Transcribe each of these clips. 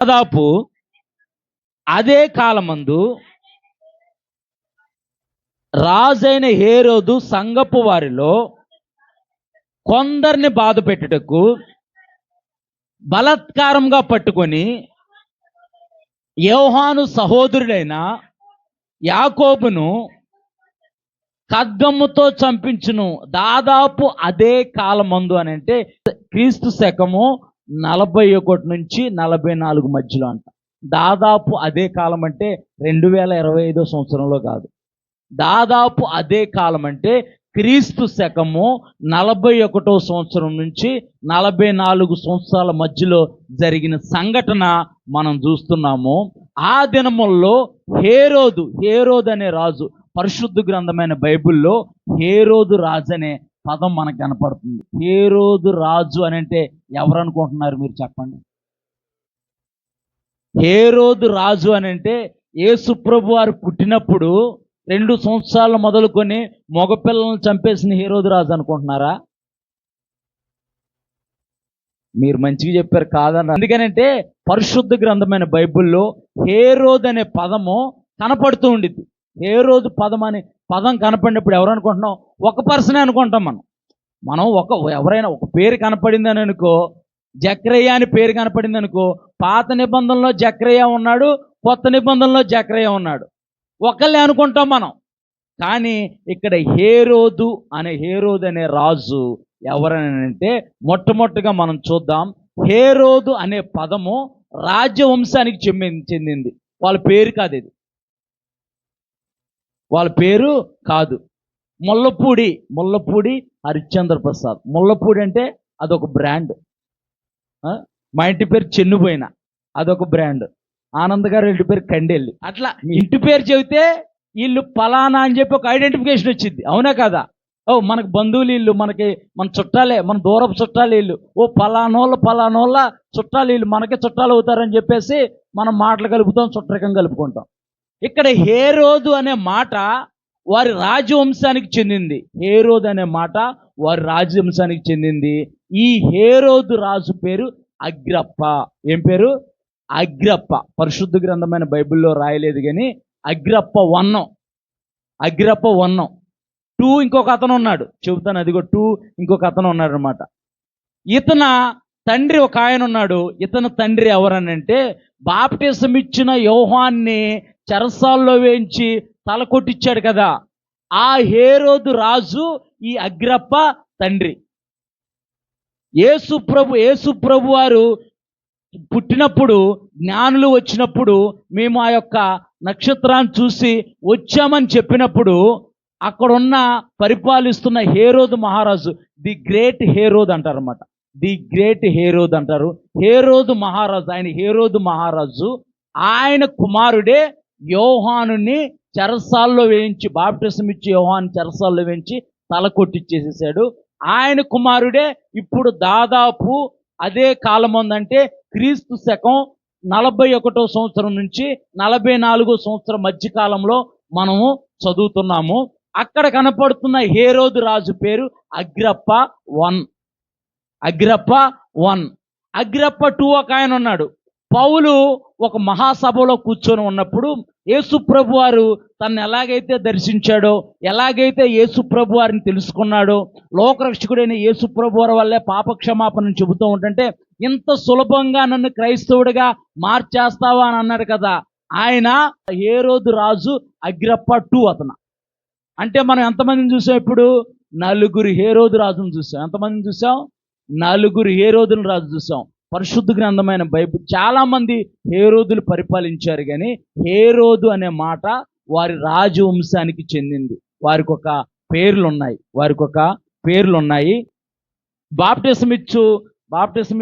దాదాపు అదే కాలమందు రాజైన హేరోదు సంగపు వారిలో కొందరిని బాధ పెట్టుటకు బలాత్కారంగా పట్టుకొని యోహాను సహోదరుడైన యాకోబును ఖడ్గముతో చంపించును. దాదాపు అదే కాలమందు అని అంటే క్రీస్తు శకము 41 నుంచి 44 మధ్యలో అంట. దాదాపు అదే కాలం అంటే 2025 సంవత్సరంలో కాదు. దాదాపు అదే కాలం అంటే క్రీస్తు శకము 41 సంవత్సరం నుంచి 44 సంవత్సరాల మధ్యలో జరిగిన సంఘటన మనం చూస్తున్నాము. ఆ దినముల్లో హేరోదు అనే రాజు, పరిశుద్ధ గ్రంథమైన బైబిల్లో హేరోదు రాజు అనే పదం మనకు కనపడుతుంది. హేరోదు రాజు అని అంటే ఎవరు అనుకుంటున్నారు మీరు చెప్పండి? హేరోదు రాజు అని అంటే యేసు ప్రభు వారు పుట్టినప్పుడు 2 సంవత్సరాలు మొదలుకొని మగపిల్లలను చంపేసిన హేరోదు రాజు అనుకుంటున్నారా? మీరు మంచిగా చెప్పారు కాదన్న. ఎందుకనంటే పరిశుద్ధ గ్రంథమైన బైబిల్లో హేరోదు అనే పదము కనపడుతూ ఉండిద్ది. హేరోదు పదం కనపడినప్పుడు ఎవరు అనుకుంటున్నాం? ఒక పర్సనే అనుకుంటాం. మనం ఎవరైనా ఒక పేరు కనపడింది అని అనుకో, జక్రయ్య అని పేరు కనపడింది అనుకో, పాత నిబంధనలో జక్రయ్య ఉన్నాడు, కొత్త నిబంధనలో జక్రయ్య ఉన్నాడు, ఒకళ్ళే అనుకుంటాం మనం. కానీ ఇక్కడ హేరోదు అనే రాజు ఎవరనంటే మొట్టమొదటిగా మనం చూద్దాం. హేరోదు అనే పదము రాజ్యవంశానికి చెందింది. వాళ్ళ పేరు కాదు, ఇది వాళ్ళ పేరు కాదు. ముల్లపూడి హరిశ్చంద్ర ప్రసాద్. ముల్లపూడి అంటే అదొక బ్రాండ్. మా ఇంటి పేరు చెన్నుపోయిన, అదొక బ్రాండ్. ఆనంద్ గారు ఇంటి పేరు కండెల్లి. అట్లా ఇంటి పేరు చెబితే వీళ్ళు పలానా అని చెప్పి ఒక ఐడెంటిఫికేషన్ వచ్చింది. అవునా కదా? మనకు బంధువులు ఇల్లు, మన చుట్టాలే, మన దూరపు చుట్టాలు ఇల్లు. పలానోళ్ళ చుట్టాలు ఇల్లు, మనకే చుట్టాలు అవుతారని చెప్పేసి మనం మాటలు కలుపుతాం, చుట్టరికం కలుపుకుంటాం. ఇక్కడ హేరోదు అనే మాట వారి రాజవంశానికి చెందింది. హేరోదు అనే మాట వారి రాజవంశానికి చెందింది. ఈ హేరోదు రాజు పేరు అగ్రప్ప. ఏం పేరు? అగ్రప్ప. పరిశుద్ధ గ్రంథమైన బైబిల్లో రాయలేదు కానీ అగ్రప్ప 1 2 ఇంకొక అతను ఉన్నాడు, చెబుతాను. అదిగో 2 ఇంకొక అతను ఉన్నాడు అనమాట. ఇతన తండ్రి ఒక ఆయన ఉన్నాడు. ఇతని తండ్రి ఎవరనంటే బాప్టిజం ఇచ్చిన యోహాన్ని చెరసాల్లో వేయించి తల కొట్టించాడు కదా, ఆ హేరోదు రాజు ఈ అగ్రప్ప తండ్రి. యేసు ప్రభు వారు పుట్టినప్పుడు, జ్ఞానులు వచ్చినప్పుడు, మేము ఆ యొక్క నక్షత్రాన్ని చూసి వచ్చామని చెప్పినప్పుడు అక్కడున్న పరిపాలిస్తున్న హేరోదు మహారాజు, ది గ్రేట్ హేరోదు అంటారన్నమాట. ది గ్రేట్ హేరోదు అంటారు. హేరోదు మహారాజు, ఆయన హేరోదు మహారాజు, ఆయన కుమారుడే యోహానుని చెరసాల్లో వేయించి, బాప్టిజం ఇచ్చి యోహాను చెరసాల్లో వేయించి తల కొట్టిచ్చేసేసాడు. ఆయన కుమారుడే ఇప్పుడు దాదాపు అదే కాలం ఉందంటే క్రీస్తు శకం 41 సంవత్సరం నుంచి 44 సంవత్సరం మధ్య కాలంలో మనము చదువుతున్నాము. అక్కడ కనపడుతున్న హేరోదు రాజు పేరు అగ్రప్ప 1. అగ్రప్ప 2 ఒక ఆయన ఉన్నాడు. పౌలు ఒక మహాసభలో కూర్చొని ఉన్నప్పుడు యేసు ప్రభు వారు తను ఎలాగైతే దర్శించాడో, ఎలాగైతే యేసు ప్రభు వారిని తెలుసుకున్నాడో, లోకరక్షకుడైన యేసు ప్రభు వారి వల్లే పాపక్షమాపణను చెబుతూ ఉంటుంటే, ఇంత సులభంగా నన్ను క్రైస్తవుడిగా మార్చేస్తావా అని అన్నాడు కదా, ఆయన హేరోదు రాజు అగ్రప్ప 2 అతను. అంటే మనం ఎంతమందిని చూసాం? ఇప్పుడు 4 హేరోదు రాజును చూసాం. ఎంతమందిని చూసాం? 4 హేరోదుల రాజు చూసాం. పరిశుద్ధ గ్రంథమైన బైబిల్ చాలామంది హేరోదులు పరిపాలించారు, కానీ హేరోదు అనే మాట వారి రాజవంశానికి చెందింది. వారికి ఒక పేర్లున్నాయి. బాప్టిజం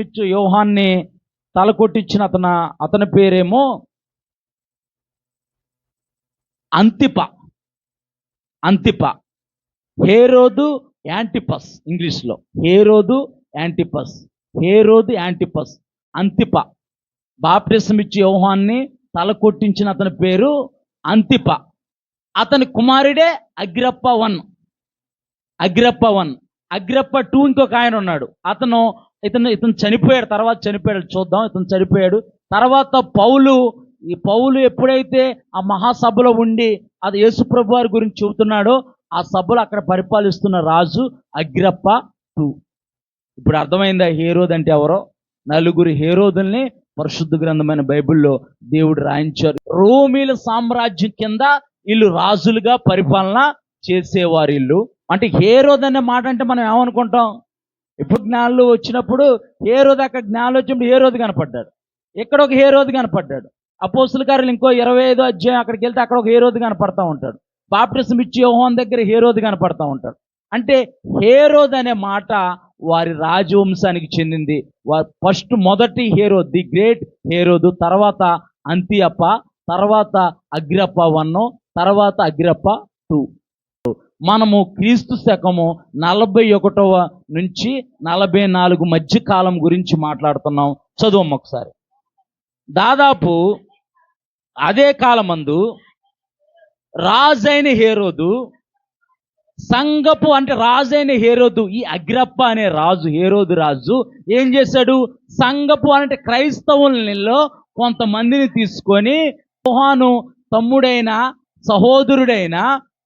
ఇచ్చు యోహాన్ని తల కొట్టించిన అతని పేరేమో అంతిప. హేరోదు యాంటిపస్. ఇంగ్లీష్లో హేరోదు యాంటిపస్, అంతిప. బాప్టిజం ఇచ్చి యోహాన్ని తల కొట్టించిన అతని పేరు అంతిప. అతని కుమారుడే అగ్రప్ప 1. అగ్రప్ప 2 ఇంకొక ఆయన ఉన్నాడు. అతను ఇతను చనిపోయాడు, తర్వాత చనిపోయాడు, చూద్దాం. ఇతను చనిపోయాడు. తర్వాత పౌలు ఎప్పుడైతే ఆ మహాసభలో ఉండి అది యేసుప్రభు వారి గురించి చెబుతున్నాడో, ఆ సభలో అక్కడ పరిపాలిస్తున్న రాజు అగ్రిప్ప II. ఇప్పుడు అర్థమైందా హేరోదు అంటే ఎవరో? నలుగురు హేరోదుల్ని పరిశుద్ధ గ్రంథమైన బైబిల్లో దేవుడు రాయించారు. రోమీల సామ్రాజ్యం కింద వీళ్ళు రాజులుగా పరిపాలన చేసేవారు వీళ్ళు. అంటే హేరోదు అనే మాట అంటే మనం ఏమనుకుంటాం? ఎప్పుడు జ్ఞానులు వచ్చినప్పుడు హేరోదు, అక్కడ జ్ఞానులు వచ్చినప్పుడు హేరోదు కనపడ్డాడు, ఇక్కడ ఒక హేరోదు కనపడ్డాడు. అపోస్తుల కార్యాలు ఇంకో 25వ అధ్యాయం అక్కడికి వెళ్తే అక్కడ ఒక హేరోదు కనపడతా ఉంటాడు. బాప్టిసం ఇచ్చి యోహాను దగ్గర హేరోదు కనపడతా ఉంటాడు. అంటే హేరోదు అనే మాట వారి రాజవంశానికి చెందింది. మొదటి హేరోదు, ది గ్రేట్ హేరోదు, తర్వాత అంతియప్ప, తర్వాత అగ్రిప్ప I, తర్వాత అగ్రిప్ప II. మనము క్రీస్తు శకము 41వ నుంచి 44 మధ్య కాలం గురించి మాట్లాడుతున్నాం. చదువు ఒకసారి. దాదాపు అదే కాలమందు రాజైన హేరోదు సంఘపు, అంటే రాజైన హేరోదు, ఈ అగ్రిప్ప అనే రాజు, హేరోదు రాజు ఏం చేశాడు? సంఘపు అంటే క్రైస్తవులలో కొంతమందిని తీసుకొని యోహాను తమ్ముడైన సహోదరుడైన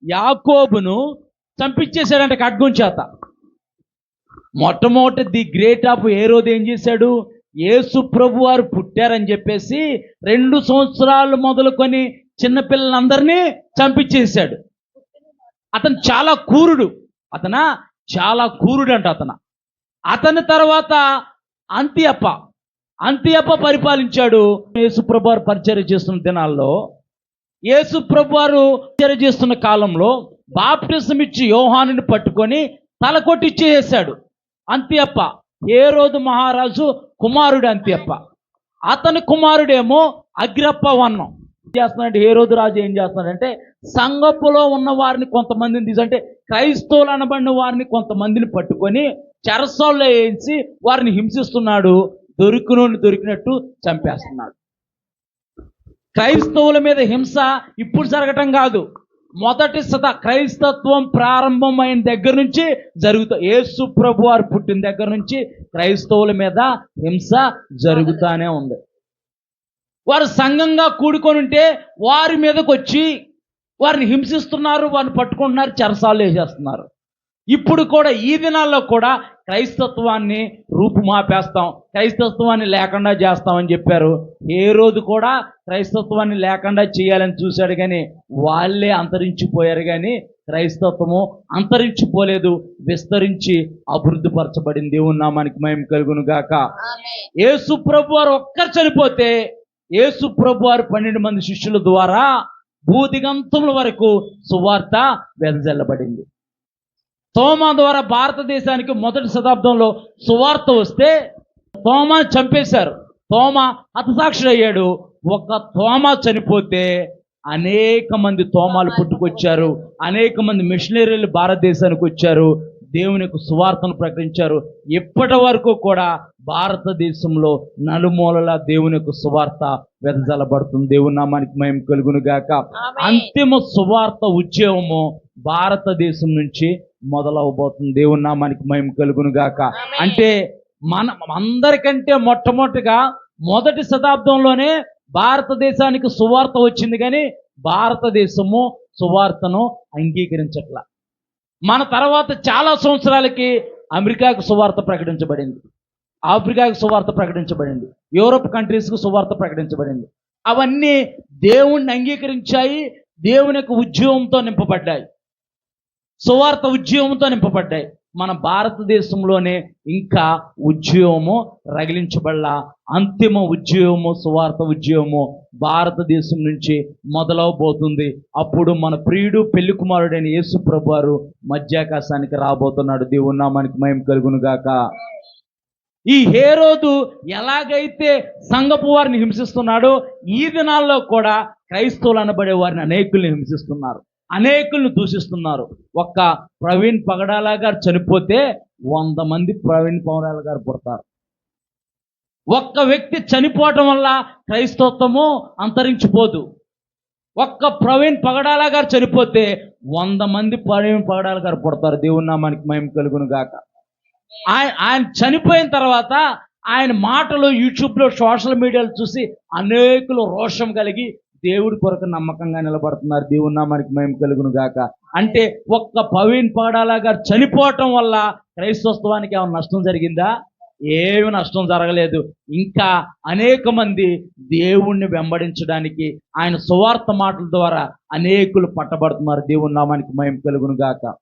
యాకోబును చంపించేశాడంటే ఖడ్గం చేత. మొట్టమొదటి ది గ్రేట్ ఆఫ్ హేరోదు ఏం చేశాడు? యేసు ప్రభు వారు పుట్టారని చెప్పేసి 2 సంవత్సరాలు మొదలుకొని చిన్నపిల్లలందరినీ చంపించేశాడు. అతను చాలా క్రూరుడు. చాలా క్రూరుడు అంట అతని తర్వాత అంతియప్ప పరిపాలించాడు. యేసుప్రభు వారు పరిచర్య చేస్తున్న దినాల్లో, యేసుప్రభు వారు పరిచర్య చేస్తున్న కాలంలో బాప్టిసం ఇచ్చి యోహానుని పట్టుకొని తల కొట్టిచ్చేసాడు అంతియప్ప. హేరోదు మహారాజు కుమారుడు అంతియప్ప. అతని కుమారుడేమో అగ్రిప్ప I. చేస్తున్నాడంటే హేరోదు రాజు ఏం చేస్తున్నాడంటే సంఘపులో ఉన్న వారిని కొంతమందిని అంటే క్రైస్తవులు అనబడిన వారిని కొంతమందిని పట్టుకొని చెరసాల్లో వేయించి వారిని హింసిస్తున్నాడు. దొరికినట్టు చంపేస్తున్నాడు. క్రైస్తవుల మీద హింస ఇప్పుడు జరగటం కాదు, మొదటి క్రైస్తత్వం ప్రారంభమైన దగ్గర నుంచి జరుగుతుంది. యేసు ప్రభు వారు పుట్టిన దగ్గర నుంచి క్రైస్తవుల మీద హింస జరుగుతూనే ఉంది. వారు సంఘంగా కూడుకొని ఉంటే వారి మీదకి వచ్చి వారిని హింసిస్తున్నారు, వారిని పట్టుకుంటున్నారు, చెరసాల్లో వేసేస్తున్నారు. ఇప్పుడు కూడా ఈ దినాల్లో కూడా క్రైస్తత్వాన్ని రూపుమాపేస్తాం, క్రైస్తత్వాన్ని లేకుండా చేస్తామని చెప్పారు. హేరోదు కూడా క్రైస్తత్వాన్ని లేకుండా చేయాలని చూశాడు, కానీ వాళ్ళే అంతరించిపోయారు. కానీ క్రైస్తత్వము అంతరించిపోలేదు, విస్తరించి అభివృద్ధి పరచబడింది. దేవుని నామానికి మహిమ కలుగును గాక. యేసు ప్రభు వారు ఒక్కరు చనిపోతే యేసు ప్రభు వారు 12 మంది శిష్యుల ద్వారా భూదిగంతముల వరకు సువార్త వెదజల్లబడింది. తోమా ద్వారా భారతదేశానికి మొదటి శతాబ్దంలో సువార్త వస్తే తోమాను చంపేశారు. తోమా హతసాక్షుడయ్యాడు. ఒక తోమా చనిపోతే అనేక మంది తోమాలు పుట్టుకొచ్చారు, అనేక మంది మిషనరీలు భారతదేశానికి వచ్చారు, దేవునికి సువార్తను ప్రకటించారు. ఇప్పటి వరకు కూడా భారతదేశంలో నలుమూలలా దేవునికి సువార్త వెదజల్లబడుతుంది. దేవుని నామానికి మహిమ కలుగును గాక. అంతిమ సువార్త ఉద్యమము భారతదేశం నుంచి మొదలవబోతుంది. దేవుని నామానికి మహిమ కలుగును గాక. అంటే అందరికంటే మొట్టమొదటిగా మొదటి శతాబ్దంలోనే భారతదేశానికి సువార్త వచ్చింది, కానీ భారతదేశము సువార్తను అంగీకరించట్ల. మన తర్వాత చాలా సంవత్సరాలకి అమెరికాకు సువార్త ప్రకటించబడింది, ఆఫ్రికాకు సువార్త ప్రకటించబడింది, యూరోప్ కంట్రీస్కు సువార్త ప్రకటించబడింది. అవన్నీ దేవుణ్ణి అంగీకరించాయి, దేవుని యొక్క ఉద్యమంతో నింపబడ్డాయి, సువార్త ఉద్యమంతో నింపబడ్డాయి. మన భారతదేశంలోనే ఇంకా ఉద్యమము రగిలించబడలా. అంతిమ ఉద్యమము, సువార్త ఉద్యమము భారతదేశం నుంచి మొదలవబోతుంది. అప్పుడు మన ప్రియుడు పెళ్లి కుమారుడైన యేసు ప్రభు వారు మధ్యాకాశానికి రాబోతున్నాడు. దేవుని నామానికి మహిమ కలుగును గాక. ఈ హేరోదు ఎలాగైతే సంఘపు వారిని హింసిస్తున్నాడో, ఈ దినాల్లో కూడా క్రైస్తవులు అనబడే వారిని అనేకుల్ని హింసిస్తున్నారు, అనేకులను దూషిస్తున్నారు. ఒక్క ప్రవీణ్ పగడాల గారు చనిపోతే 100 మంది ప్రవీణ్ పగడాల గారు పుడతారు. ఒక్క వ్యక్తి చనిపోవటం వల్ల క్రైస్తవత్వము అంతరించిపోదు. ఒక్క ప్రవీణ్ పగడాల గారు చనిపోతే 100 మంది ప్రవీణ్ పగడాల గారు పుడతారు. దేవుని నామానికి మహిమ కలుగును గాక. ఆయన చనిపోయిన తర్వాత ఆయన మాటలు యూట్యూబ్లో సోషల్ మీడియాలో చూసి అనేకులు రోషం కలిగి దేవుడి కొరకు నమ్మకంగా నిలబడుతున్నారు. దేవుని నామానికి మహిమ కలుగును గాక. అంటే ఒక్క ప్రవీణ్ పగడాల గారు చనిపోవటం వల్ల క్రైస్తవత్వానికి ఏమైనా నష్టం జరిగిందా? ఏమి నష్టం జరగలేదు. ఇంకా అనేక మంది దేవుణ్ణి వెంబడించడానికి ఆయన సువార్త మాటల ద్వారా అనేకులు పట్టబడుతున్నారు. దేవుని నామానికి మహిమ కలుగును గాక.